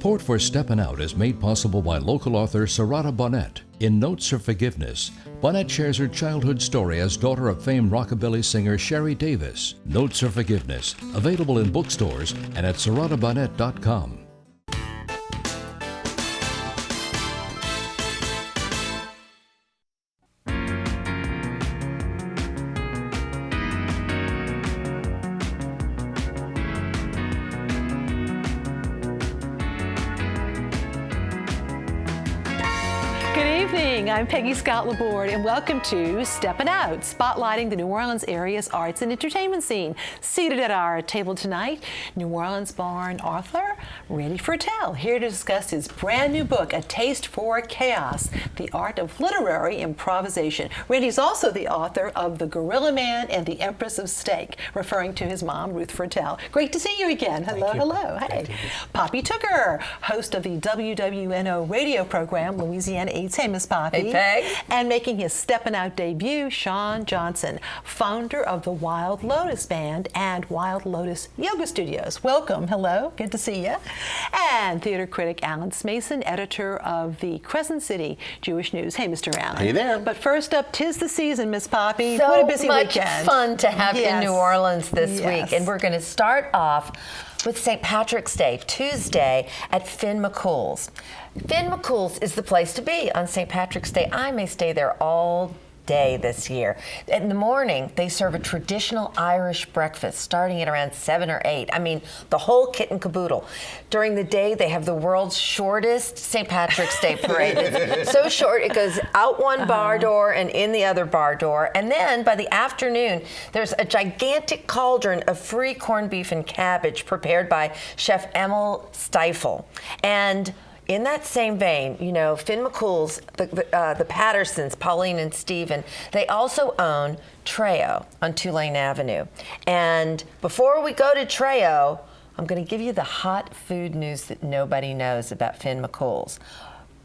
Support for Steppin Out is made possible by local author Sarada Bonnet. In Notes of Forgiveness, Bonnet shares her childhood story as daughter of famed rockabilly singer Sherry Davis. Notes of Forgiveness, available in bookstores and at saradabonnet.com. I'm Peggy Scott Laborde, and welcome to Steppin Out, spotlighting the New Orleans area's arts and entertainment scene. Seated at our table tonight, New Orleans-born author Randy Fertel, here to discuss his brand new book, A Taste for Chaos, The Art of Literary Improvisation. Randy's also the author of The Gorilla Man and the Empress of Steak, referring to his mom, Ruth Fertel. Great to see you again. Hello, hello. Hey. Poppy Tooker, host of the WWNO radio program, Louisiana Eats. Hey, Miss Poppy. Hey, Peg. And making his Steppin Out debut, Sean Johnson, founder of the Wild Lotus Band and Wild Lotus Yoga Studios. Welcome. Hello. Good to see you. And theater critic Alan Smason, editor of the Crescent City Jewish News. Hey, Mr. Allen. Hey there. But first up, 'tis the season, Miss Poppy. So what a busy much weekend. Fun to have in New Orleans this week. And we're going to start off with St. Patrick's Day, Tuesday, at Finn McCools. Finn McCools is the place to be on St. Patrick's Day. I may stay there all day this year. In the morning, they serve a traditional Irish breakfast starting at around 7 or 8. I mean, the whole kit and caboodle. During the day, they have the world's shortest St. Patrick's Day parade. It's so short, it goes out one bar door and in the other bar door. And then by the afternoon, there's a gigantic cauldron of free corned beef and cabbage prepared by Chef Emil Stiefel. And in that same vein, you know, Finn McCools, the Pattersons, Pauline and Stephen, they also own Treo on Tulane Avenue. And before we go to Treo, I'm going to give you the hot food news that nobody knows about Finn McCools.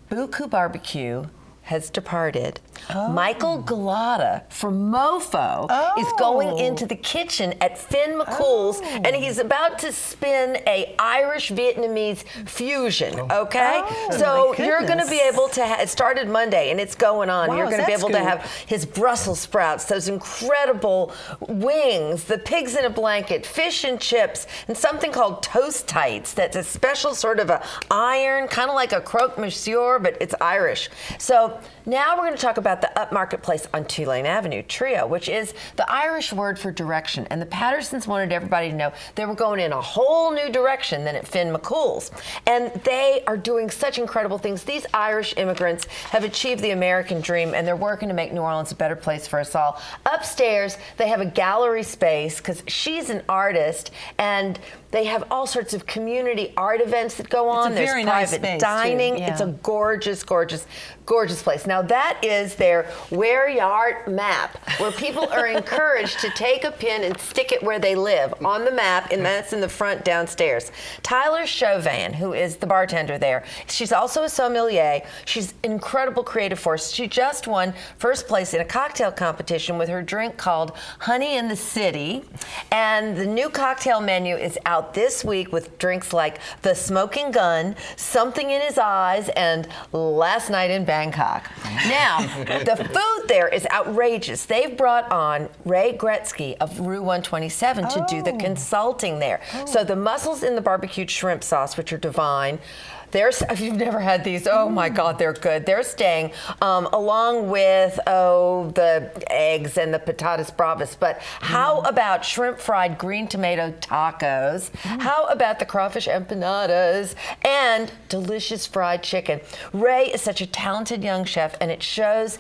Buku Barbecue has departed. Michael Galata from Mofo is going into the kitchen at Finn McCools, and he's about to spin a Irish-Vietnamese fusion, okay? So you're going to be able to it started Monday, and it's going on. Wow, you're going to be able to have his Brussels sprouts, those incredible wings, the pigs in a blanket, fish and chips, and something called toast tights. That's a special sort of a iron, kind of like a croque monsieur, but it's Irish. So now we're going to talk about the upmarket place on Tulane Avenue, Treo, which is the Irish word for direction. And the Pattersons wanted everybody to know they were going in a whole new direction than at Finn McCools. And they are doing such incredible things. These Irish immigrants have achieved the American dream, and they're working to make New Orleans a better place for us all. Upstairs, they have a gallery space because she's an artist, and they have all sorts of community art events that go on. There's private dining. It's a gorgeous, gorgeous, gorgeous place. Now that is their Where Ya Art map, where people are encouraged to take a pin and stick it where they live on the map, and that's in the front downstairs. Tyler Chauvin, who is the bartender there, she's also a sommelier. She's an incredible creative force. She just won first place in a cocktail competition with her drink called Honey in the City, and the new cocktail menu is out this week with drinks like the Smoking Gun, Something in His Eyes, and Last Night in Bangkok. Now, the food there is outrageous. They've brought on Ray Gretzky of Rue 127 to do the consulting there. So the mussels in the barbecued shrimp sauce, which are divine. If you've never had these, oh my God, they're good. They're staying along with, the eggs and the patatas bravas. But how about shrimp fried green tomato tacos? How about the crawfish empanadas and delicious fried chicken? Ray is such a talented young chef, and it shows.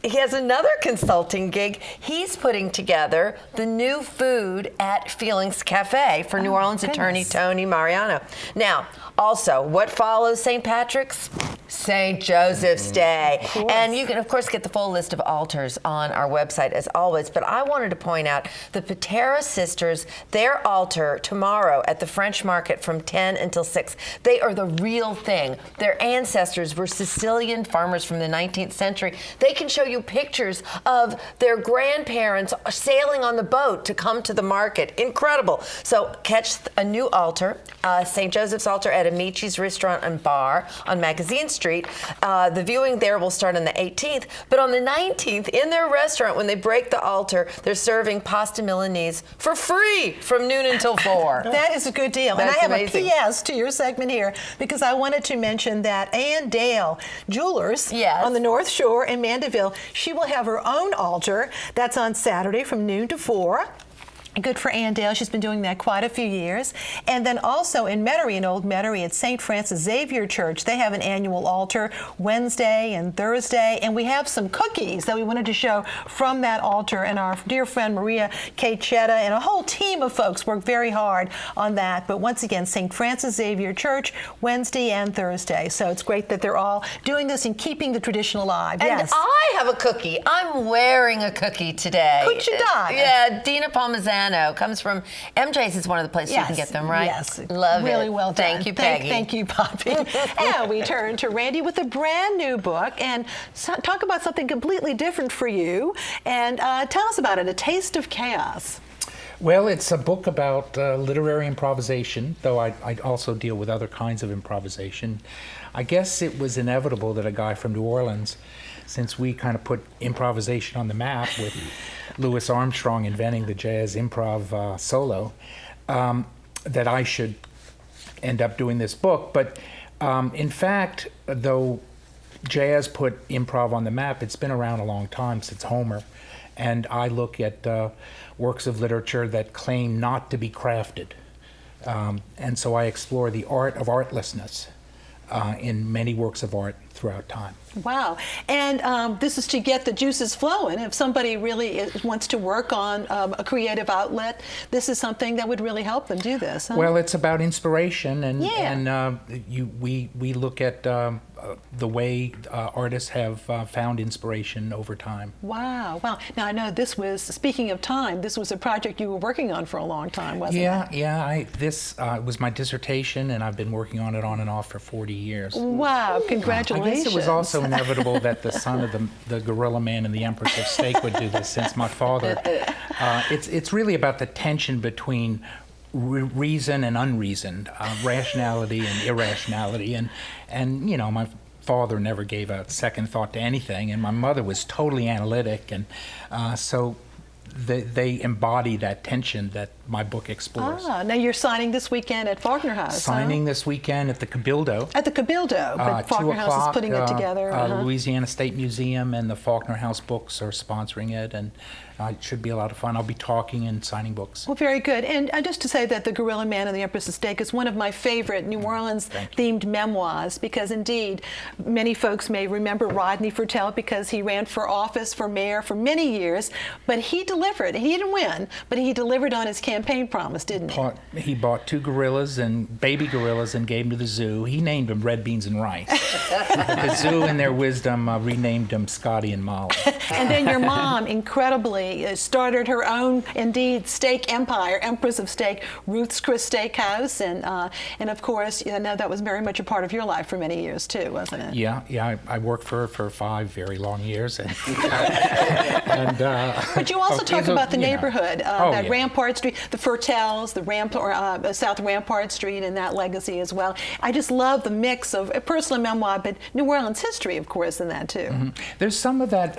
He has another consulting gig. He's putting together the new food at Feelings Cafe for New Orleans attorney Tony Mariano. Now, also, what follows St. Patrick's? St. Joseph's Day. And you can, of course, get the full list of altars on our website, as always. But I wanted to point out the Patera sisters, their altar tomorrow at the French Market from 10 until 6. They are the real thing. Their ancestors were Sicilian farmers from the 19th century. They can show you pictures of their grandparents sailing on the boat to come to the market. Incredible. So catch a new altar, St. Joseph's altar at Amici's Restaurant and Bar on Magazine Street. The viewing there will start on the 18th, but on the 19th, in their restaurant, when they break the altar, they're serving pasta Milanese for free from noon until 4. That is a good deal. That's and I have amazing. a P.S. to your segment here, because I wanted to mention that Ann Dale Jewelers on the North Shore in Mandeville, she will have her own altar. That's on Saturday from noon to 4. Good for Ann Dale. She's been doing that quite a few years. And then also in Metairie, in Old Metairie, at St. Francis Xavier Church, they have an annual altar Wednesday and Thursday. And we have some cookies that we wanted to show from that altar. And our dear friend Maria Cachetta and a whole team of folks worked very hard on that. But once again, St. Francis Xavier Church, Wednesday and Thursday. So it's great that they're all doing this and keeping the tradition alive. And I have a cookie. I'm wearing a cookie today. Cucciadata. Yeah, Dina Palmisano. Comes from MJ's is one of the places you can get them, right? Yes. Love it. Really well done. Thank you, Peggy. Thank you, Poppy. And we turn to Randy with a brand new book and talk about something completely different for you. And tell us about it, A Taste of Chaos. Well, it's a book about literary improvisation, though I also deal with other kinds of improvisation. I guess it was inevitable that a guy from New Orleans, since we kind of put improvisation on the map with Louis Armstrong inventing the jazz improv solo, that I should end up doing this book. But in fact, though jazz put improv on the map, it's been around a long time, since Homer. And I look at works of literature that claim not to be crafted. And so I explore the art of artlessness in many works of art throughout time. Wow. And this is to get the juices flowing. If somebody really wants to work on a creative outlet, this is something that would really help them do this. Huh? Well, it's about inspiration, and we look at the way artists have found inspiration over time. Wow. Wow. Now, I know this was, speaking of time, this was a project you were working on for a long time, wasn't it? Yeah. This was my dissertation, and I've been working on it on and off for 40 years. Wow. Congratulations. I guess it was also inevitable that the son of the Gorilla Man and the Empress of Steak would do this, since my father. It's really about the tension between reason and unreasoned, rationality and irrationality, and you know, my father never gave a second thought to anything, and my mother was totally analytic, and so they embody that tension that my book explores. Now you're signing this weekend at Faulkner House. Signing this weekend at the Cabildo. At the Cabildo, but Faulkner House is putting it together. Louisiana State Museum and the Faulkner House Books are sponsoring it, and it should be a lot of fun. I'll be talking and signing books. Well, very good. And just to say that The Gorilla Man and the Empress of Steak is one of my favorite New Orleans-themed memoirs, because indeed, many folks may remember Rodney Fertel because he ran for office, for mayor, for many years, but he delivered. He didn't win, but he delivered on his campaign promise, didn't he? He bought 2 gorillas and baby gorillas and gave them to the zoo. He named them Red Beans and Rice. The zoo, in their wisdom, renamed them Scotty and Molly. And then your mom, incredibly, started her own, indeed, steak empire, Empress of Steak, Ruth's Chris Steakhouse, and of course, you know, that was very much a part of your life for many years too, wasn't it? Yeah. I worked for her for 5 very long years, and but you also talk about the neighborhood, Rampart Street, the Fertels, the South Rampart Street, and that legacy as well. I just love the mix of a personal memoir, but New Orleans history, of course, in that too. Mm-hmm. There's some of that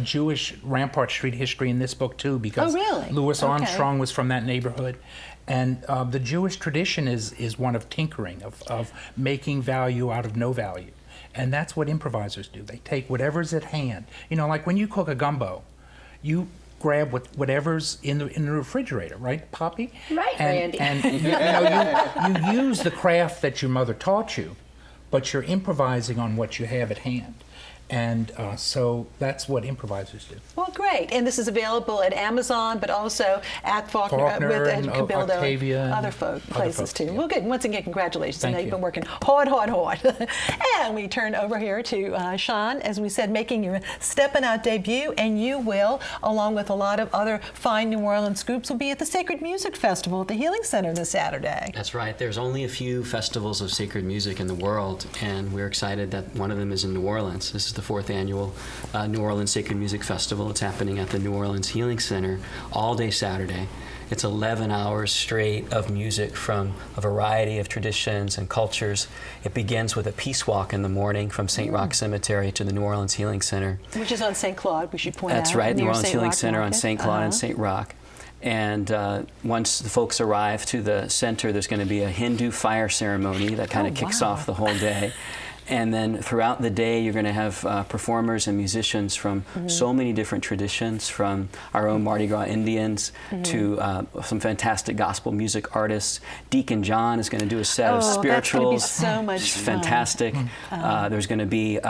Jewish Rampart Street history in this book too, because Louis Armstrong was from that neighborhood, and the Jewish tradition is one of tinkering, of making value out of no value, and that's what improvisers do. They take whatever's at hand. You know, like when you cook a gumbo, you grab whatever's in the refrigerator, right, Poppy? Right, Randy. And you use the craft that your mother taught you, but you're improvising on what you have at hand. And so that's what improvisers do. Well, great. And this is available at Amazon, but also at Faulkner Faulkner and and Octavia and and other places folks, too. yeah. Well, good. Once again, congratulations. I Thank know you. you've been working hard. And we turn over here to Sean, as we said, making your Steppin' Out debut, and you will, along with a lot of other fine New Orleans groups, will be at the Sacred Music Festival at the Healing Center this Saturday. That's right. There's only a few festivals of sacred music in the world, and we're excited that one of them is in New Orleans. This is the 4th annual New Orleans Sacred Music Festival. It's happening at the New Orleans Healing Center all day Saturday. It's 11 hours straight of music from a variety of traditions and cultures. It begins with a peace walk in the morning from St. Roch Cemetery to the New Orleans Healing Center. Which is on St. Claude, we should point out. That's right, New near Orleans St. Healing Roch Center on Market. St. Claude and St. Roch. And once the folks arrive to the center, there's going to be a Hindu fire ceremony that kind of kicks off the whole day. And then throughout the day, you're going to have performers and musicians from so many different traditions, from our own Mardi Gras Indians to some fantastic gospel music artists. Deacon John is going to do a set of spirituals. That's going to be so much It's fun. fantastic. There's going to be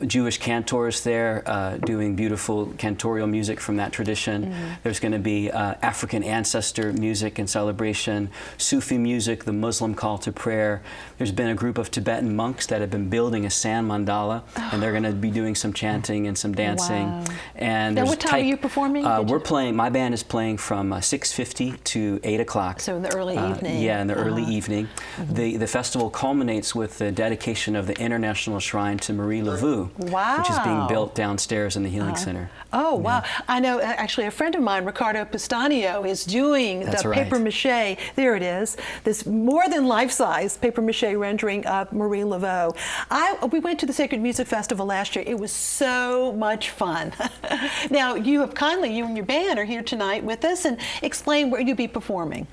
Jewish cantors there doing beautiful cantorial music from that tradition. There's going to be African ancestor music and celebration, Sufi music, the Muslim call to prayer. There's been a group of Tibetan monks that have been building a sand mandala, and they're going to be doing some chanting and some dancing. Wow. And Now, there's what time are you performing? We're playing. My band is playing from 6:50 to 8 o'clock. So in the early evening. Yeah, in the early evening. The festival culminates with the dedication of the International Shrine to Marie Laveau, which is being built downstairs in the Healing Center. Oh, wow. I know, actually, a friend of mine, Ricardo Pistanio, is doing That's the right. paper mache. There it is. This more than life-size paper mache rendering of Marie Laveau. We went to the Sacred Music Festival last year. It was so much fun. Now, you and your band are here tonight with us, and explain where you'll be performing.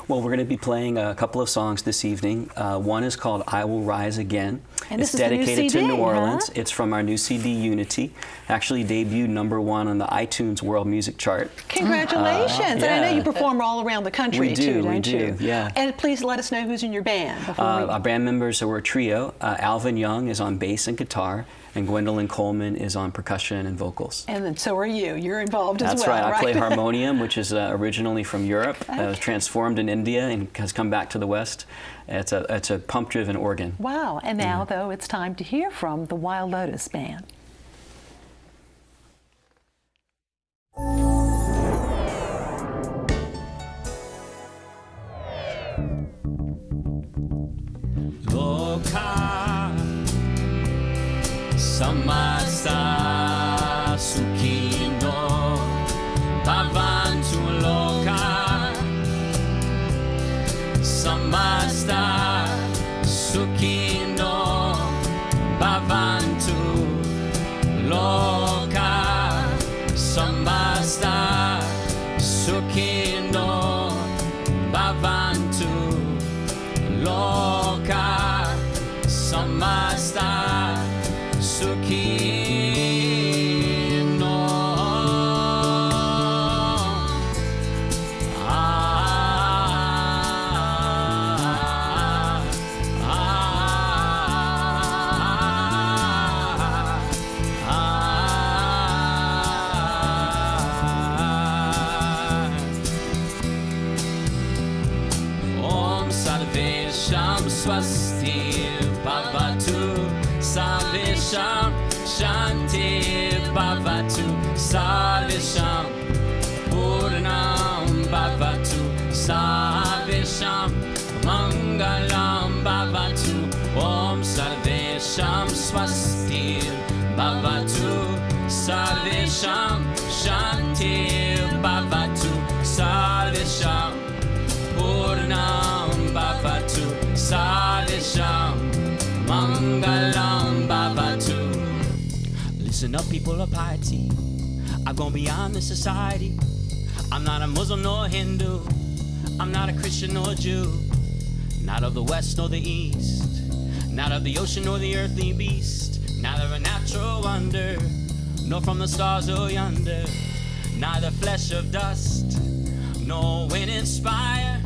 Well, we're going to be playing a couple of songs this evening. One is called I Will Rise Again. And it's this is the new dedicated to CD, New Orleans. huh? It's from our new CD, Unity. Actually debuted #1 on the iTunes World Music Chart. Congratulations. And I know you perform all around the country, We do, too, don't we do, you? yeah. And please let us know who's in your band. Our band members are a trio. Alvin Young is on bass and guitar, and Gwendolyn Coleman is on percussion and vocals. And then so are you. You're involved as That's well, right. I play harmonium, which is originally from Europe, was transformed in India and has come back to the West. It's a pump-driven organ. Wow. And now, though, it's time to hear from the Wild Lotus Band. Loka Samasta Sukino Bhavantu Loka Samasta Sukino Bhavantu Loka Samasta Sukino Bhavantu Loka Samasta Sukhino. Om Salvesham Swasti Bhavatu Salvesham Shanti Bhavatu Salvesham Purnam Bhavatu Salvesham Mangalam Bhavatu Om Salvesham Swasti Bhavatu Salvesham Shanti Bhavatu Salvesham Purnam Bhavatu Salvesham Mangalam Bhavatu. Listen up, people of piety. I've gone beyond this society. I'm not a Muslim nor Hindu. I'm not a Christian nor a Jew. Not of the West nor the East. Not of the ocean nor the earthly beast. Neither a natural wonder, nor from the stars or yonder. Neither flesh of dust, nor wind inspire,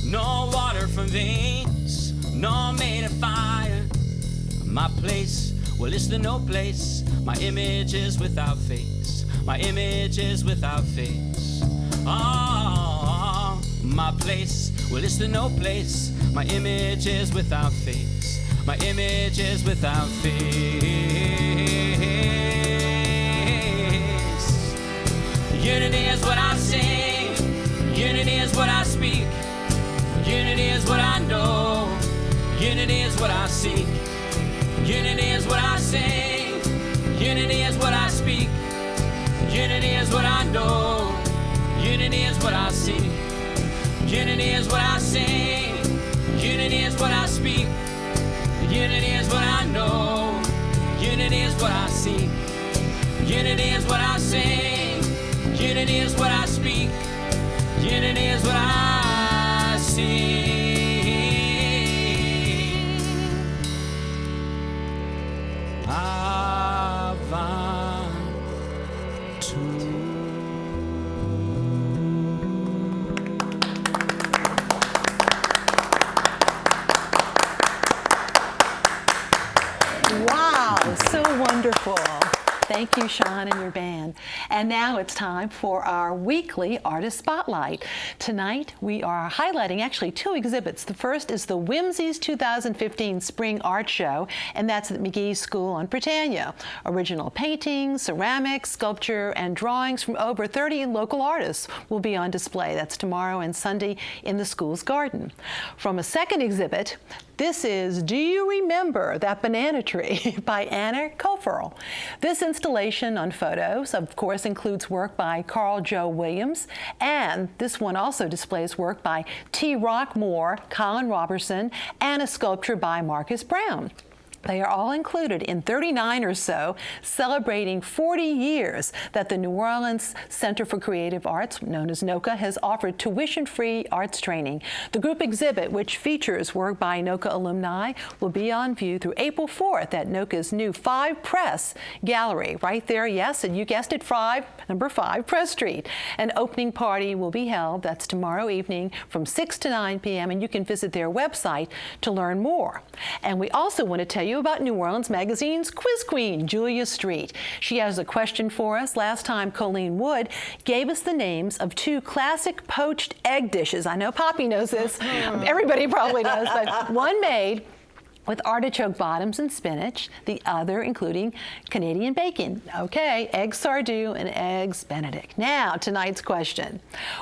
nor water from veins, nor made of fire. My place Well, it's the no place. My image is without face. My image is without face. Oh, my place. Well, it's the no place. My image is without face. My image is without face. Unity is what I sing. Unity is what I speak. Unity is what I know. Unity is what I seek. Unity is what I sing. Unity is what I speak. Unity is what I know. Unity is what I seek. Unity is what I sing. Unity is what I speak. Unity is what I know. Unity is what I seek. Unity is what I sing. Unity is what I speak. Unity is what I see. Wow, so wonderful. Thank you, Sean, and your band. And now it's time for our weekly Artist Spotlight. Tonight, we are highlighting actually two exhibits. The first is the Whimsies 2015 Spring Art Show, and that's at McGee School on Britannia. Original paintings, ceramics, sculpture, and drawings from over 30 local artists will be on display. That's tomorrow and Sunday in the school's garden. From a second exhibit, this is Do You Remember That Banana Tree by Anna Koferl. This installation on photos, of course, includes work by Carl Joe Williams, and this one also displays work by T. Rock Moore, Colin Robertson, and a sculpture by Marcus Brown. They are all included in 39 or so, celebrating 40 years that the New Orleans Center for Creative Arts, known as NOCA, has offered tuition-free arts training. The group exhibit, which features work by NOCA alumni, will be on view through April 4th at NOCA's new 5 Press Gallery, right there, yes, and you guessed it, number 5 Press Street. An opening party will be held, that's tomorrow evening, from 6 to 9 p.m., and you can visit their website to learn more. And we also want to tell you about New Orleans Magazine's quiz queen, Julia Street. She has a question for us. Last time, Colleen Wood gave us the names of 2 classic poached egg dishes. I know Poppy knows this. Everybody probably knows, but one made with artichoke bottoms and spinach, the other including Canadian bacon. Okay, eggs Sardou and eggs Benedict. Now, tonight's question.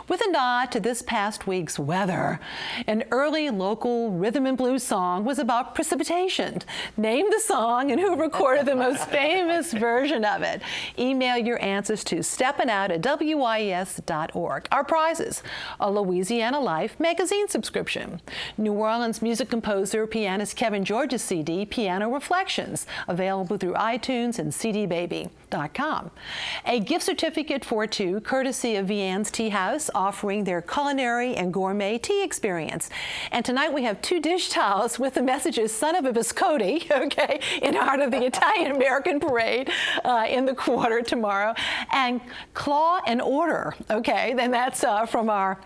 With a nod to this past week's weather, an early local rhythm and blues song was about precipitation. Name the song and who recorded the most famous version of it. Email your answers to steppinout@wyes.org. Our prizes: a Louisiana Life magazine subscription, New Orleans music composer, pianist Kevin George's CD, Piano Reflections, available through iTunes and cdbaby.com. A gift certificate for 2, courtesy of Vianne's Tea House, offering their culinary and gourmet tea experience. And tonight we have 2 dish towels with the messages "Son of a Biscotti," okay, in honor of the Italian-American parade in the quarter tomorrow, and Claw and Order, okay, then that's from our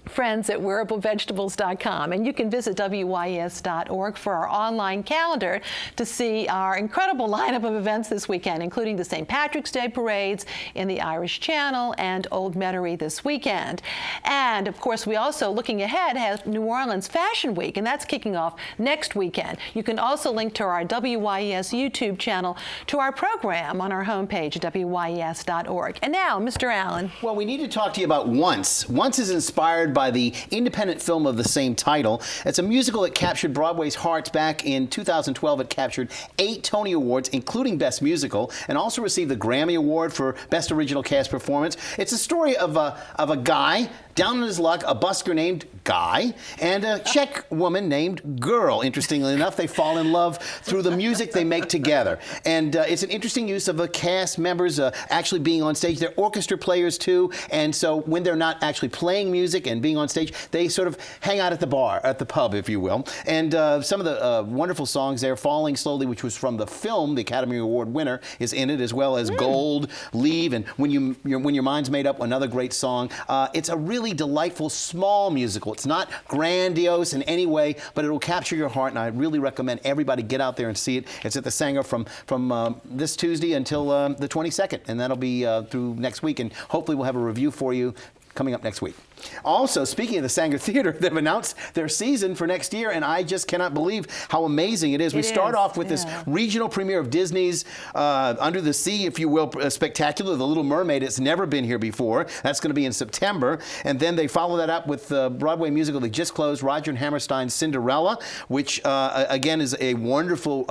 friends at wearablevegetables.com, and you can visit WYES.org for our online calendar to see our incredible lineup of events this weekend, including the St. Patrick's Day parades in the Irish Channel and Old Metairie this weekend. And of course, we also, looking ahead, have New Orleans Fashion Week, and that's kicking off next weekend. You can also link to our WYES YouTube channel to our program on our homepage at WYES.org. And now, Mr. Allen. Well, we need to talk to you about Once. Once is inspired by the independent film of the same title. It's a musical that captured Broadway's hearts back in 2012. It captured 8 Tony Awards, including Best Musical, and also received the Grammy Award for Best Original Cast Performance. It's a story of a guy down on his luck, a busker named Guy, and a Czech woman named Girl. Interestingly enough, they fall in love through the music they make together. And it's an interesting use of the cast members actually being on stage. They're orchestra players too, and so when they're not actually playing music and being on stage, they sort of hang out at the bar, at the pub, if you will. And some of the wonderful songs there, Falling Slowly, which was from the film, the Academy Award winner, is in it, as well as Gold, Leave, and When Your Mind's Made Up, another great song. It's a really really delightful, small musical. It's not grandiose in any way, but it will capture your heart, and I really recommend everybody get out there and see it. It's at the Sanger from this Tuesday until the 22nd, and that'll be through next week, and hopefully we'll have a review for you coming up next week. Also, speaking of the Sanger Theater, they've announced their season for next year, and I just cannot believe how amazing it is. We start off with this regional premiere of Disney's Under the Sea, if you will, spectacular, The Little Mermaid. It's never been here before. That's going to be in September. And then they follow that up with the Broadway musical they just closed, Roger and Hammerstein's Cinderella, which, again, is a wonderful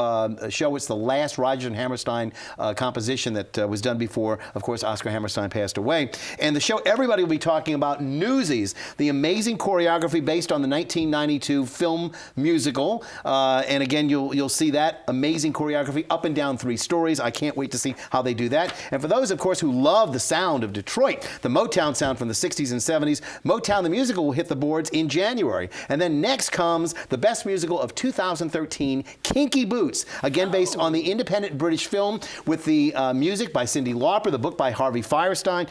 show. It's the last Roger and Hammerstein composition that was done before, of course, Oscar Hammerstein passed away. And the show everybody will be talking about, Newsies, the amazing choreography based on the 1992 film musical. And again, you'll see that amazing choreography up and down 3 stories. I can't wait to see how they do that. And for those, of course, who love the sound of Detroit, the Motown sound from the 60s and 70s, Motown the Musical will hit the boards in January. And then next comes the best musical of 2013, Kinky Boots, again based on the independent British film with the music by Cyndi Lauper, the book by Harvey Firestein.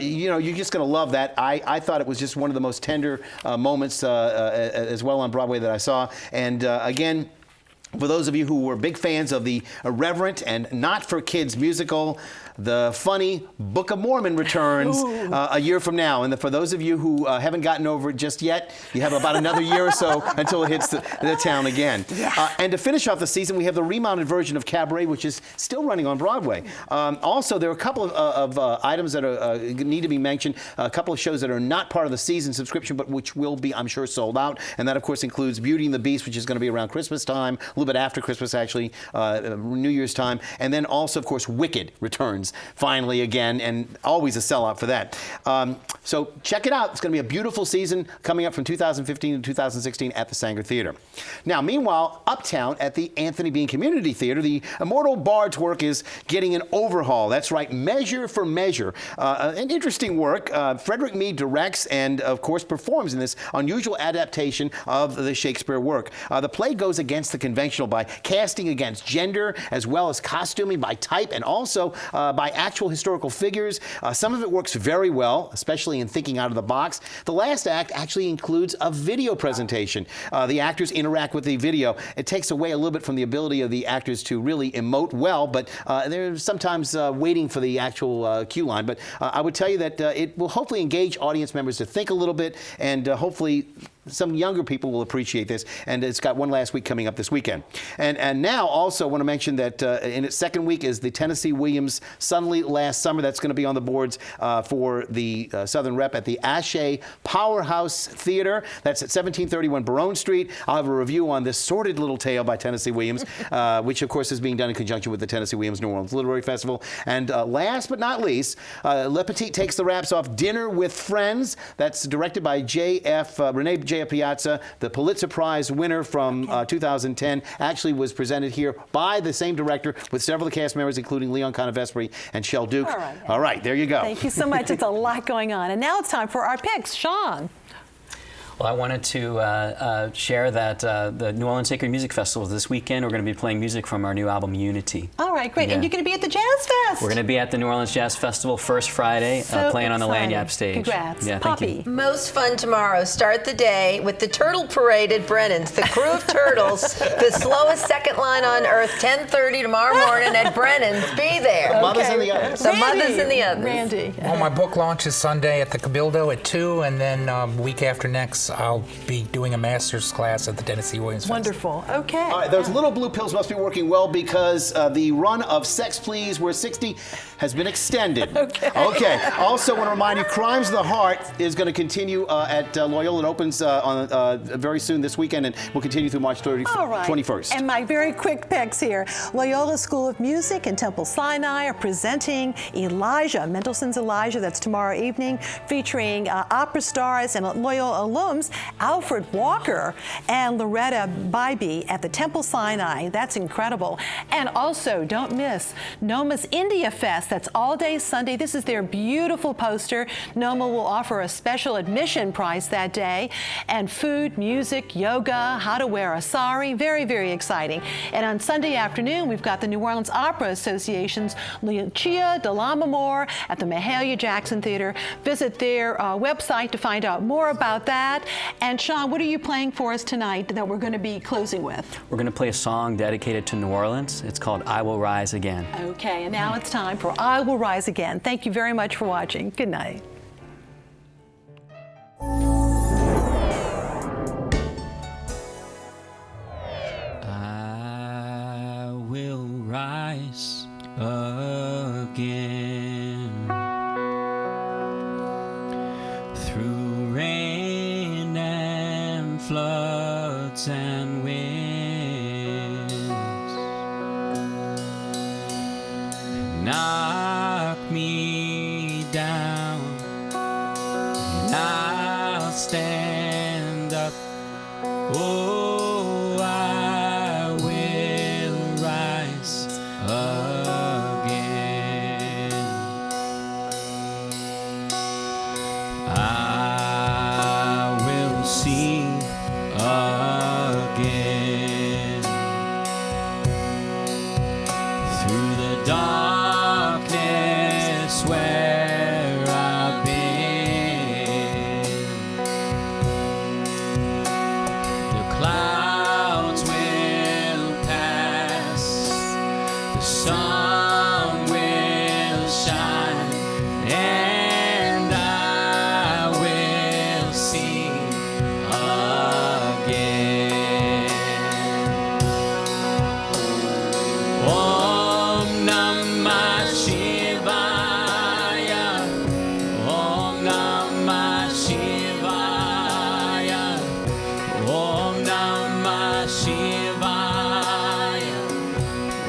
You're just going to love that. I thought it was just one of the most tender moments as well on Broadway that I saw. And again, for those of you who were big fans of the irreverent and not for kids musical, the funny Book of Mormon returns a year from now. And for those of you who haven't gotten over it just yet, you have about another year or so until it hits the town again. Yeah. And to finish off the season, we have the remounted version of Cabaret, which is still running on Broadway. Also, there are a couple of items that need to be mentioned, a couple of shows that are not part of the season subscription, but which will be, I'm sure, sold out. And that, of course, includes Beauty and the Beast, which is going to be around Christmas time, a little bit after Christmas, actually, New Year's time. And then also, of course, Wicked returns finally again, and always a sellout for that. So check it out. It's going to be a beautiful season coming up from 2015 to 2016 at the Sanger Theater. Now, meanwhile, uptown at the Anthony Bean Community Theater, the Immortal Bard's work is getting an overhaul. That's right, Measure for Measure. An interesting work. Frederick Mead directs and, of course, performs in this unusual adaptation of the Shakespeare work. The play goes against the conventional by casting against gender, as well as costuming by type, and also by actual historical figures. Some of it works very well, especially in thinking out of the box. The last act actually includes a video presentation. The actors interact with the video. It takes away a little bit from the ability of the actors to really emote well, but they're sometimes waiting for the actual cue line. But I would tell you that it will hopefully engage audience members to think a little bit, and hopefully some younger people will appreciate this, and it's got one last week coming up this weekend. And now also want to mention that in its second week is the Tennessee Williams Suddenly Last Summer. That's going to be on the boards for the Southern Rep at the Ashe Powerhouse Theater. That's at 1731 Barone Street. I'll have a review on this sordid little tale by Tennessee Williams, which of course is being done in conjunction with the Tennessee Williams New Orleans Literary Festival. And last but not least, Le Petit takes the wraps off Dinner with Friends. That's directed by Renee J. Piazza. The Pulitzer Prize winner from 2010 actually was presented here by the same director with several of the cast members, including Leon Convespri and Shel Duke. All right, there you go. Thank you so much. It's a lot going on. And now it's time for our picks. Sean. Well, I wanted to share that the New Orleans Sacred Music Festival this weekend. We're going to be playing music from our new album, Unity. All right, great. Yeah. And you're going to be at the Jazz Fest. We're going to be at the New Orleans Jazz Festival first Friday, playing on the Lanyap stage. Congrats. Yeah, Poppy. thank you. Most fun tomorrow. Start the day with the Turtle Parade at Brennan's. The crew of turtles, the slowest second line on earth, 10:30 tomorrow morning at Brennan's. Be there. The mothers and the others. The mothers and the others. Randy. Well, my book launch is Sunday at the Cabildo at 2, and then week after next, I'll be doing a master's class at the Tennessee Williams Fest. Wonderful. Okay. All right, those little blue pills must be working well because the run of Sex Please We're 60 has been extended. Okay. Also want to remind you, Crimes of the Heart is going to continue at Loyola. It opens on very soon this weekend and will continue through March 21st. And my very quick picks here. Loyola School of Music and Temple Sinai are presenting Elijah, Mendelssohn's Elijah. That's tomorrow evening, featuring opera stars, and at Loyola alone, poems, Alfred Walker and Loretta Bybee at the Temple Sinai. That's incredible. And also, don't miss NOMA's India Fest. That's all day Sunday. This is their beautiful poster. NOMA will offer a special admission price that day, and food, music, yoga, how to wear a sari. Very, very exciting. And on Sunday afternoon, we've got the New Orleans Opera Association's Lucia de Lammermoor at the Mahalia Jackson Theater. Visit their website to find out more about that. And Sean, what are you playing for us tonight that we're going to be closing with? We're going to play a song dedicated to New Orleans. It's called I Will Rise Again. Okay, and now it's time for I Will Rise Again. Thank you very much for watching. Good night. I will rise again through rain and floods and winds. Knock me down and I'll stand up. Oh, I will rise again. I will see again through the darkness where I've been. The clouds will pass, the sun will shine, and I will see again. Om Namah Shivaya, Om Namah Shivaya, Om Namah Shivaya,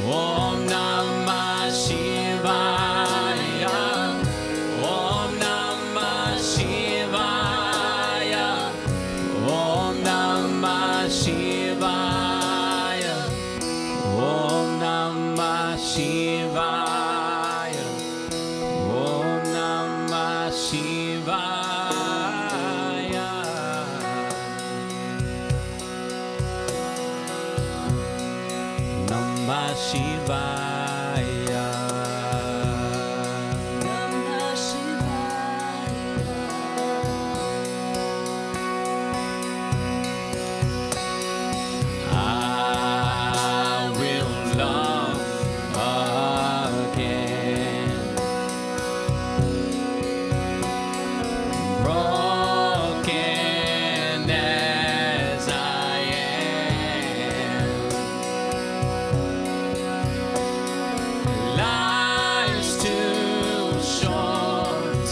Om Namah Shivaya, Om Namah Shivaya, Om Namah Shivaya, Om Namah Shivaya, Om Namah Shivaya. Namah Shivaya. Namah Shivaya. I will love again. Broken as I am. Life's too short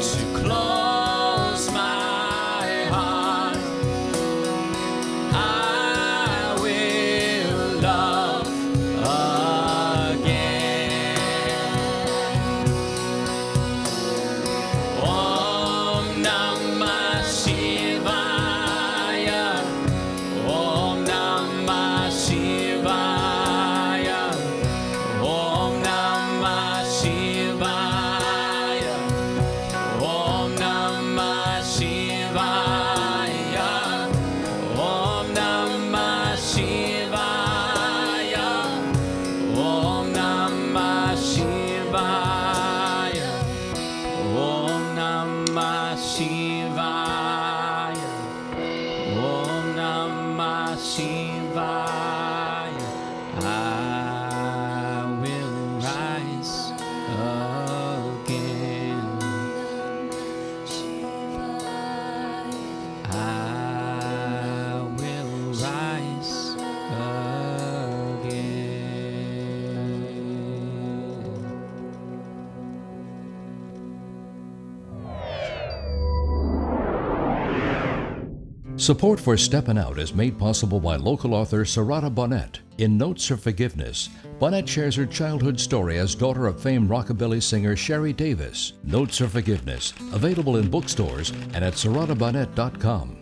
to close my heart. I will love again. Om Namah Shivaya, Om Namah Shivaya, Om Namah Shivaya, Om Namah Shivaya, Om Namah Shivaya, Om Namah Shivaya, Om Namah Shivaya, Om Namah Shivaya. I will rise again. I will rise again. Support for Steppin Out is made possible by local author Sarada Bonnet. In Notes for Forgiveness, Bonnet shares her childhood story as daughter of famed rockabilly singer Sherry Davis. Notes for Forgiveness, available in bookstores and at SaradaBonnet.com.